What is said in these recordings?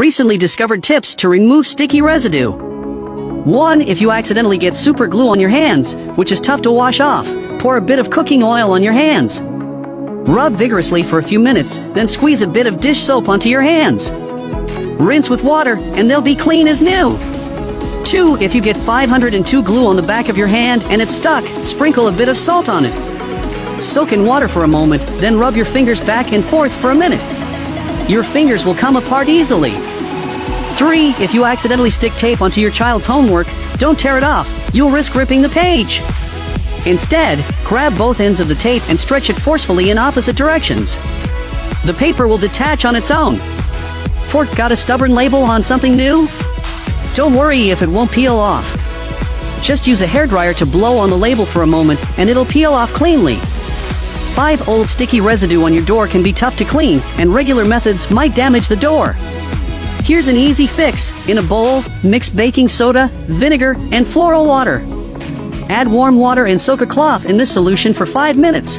Recently discovered tips to remove sticky residue. 1. If you accidentally get super glue on your hands, which is tough to wash off, pour a bit of cooking oil on your hands. Rub vigorously for a few minutes, then squeeze a bit of dish soap onto your hands. Rinse with water, and they'll be clean as new. 2. If you get 502 glue on the back of your hand and it's stuck, sprinkle a bit of salt on it. Soak in water for a moment, then rub your fingers back and forth for a minute. Your fingers will come apart easily. 3. If you accidentally stick tape onto your child's homework, don't tear it off. You'll risk ripping the page. Instead, grab both ends of the tape and stretch it forcefully in opposite directions. The paper will detach on its own. 4. Got a stubborn label on something new? Don't worry if it won't peel off. Just use a hairdryer to blow on the label for a moment and it'll peel off cleanly. 5. Old sticky residue on your door can be tough to clean, and regular methods might damage the door. Here's an easy fix. In a bowl, mix baking soda, vinegar, and floral water. Add warm water and soak a cloth in this solution for 5 minutes.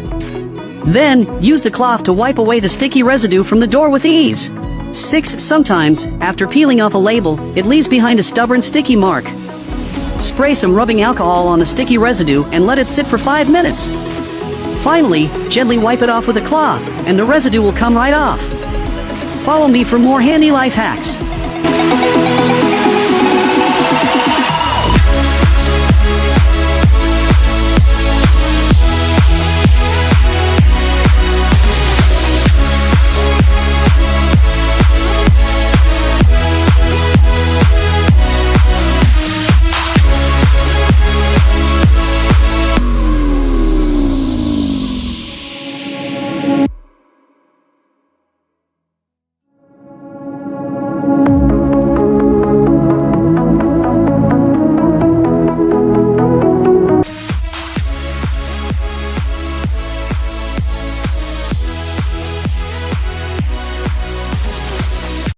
Then, use the cloth to wipe away the sticky residue from the door with ease. 6. Sometimes, after peeling off a label, it leaves behind a stubborn sticky mark. Spray some rubbing alcohol on the sticky residue and let it sit for 5 minutes. Finally, gently wipe it off with a cloth, and the residue will come right off. Follow me for more handy life hacks.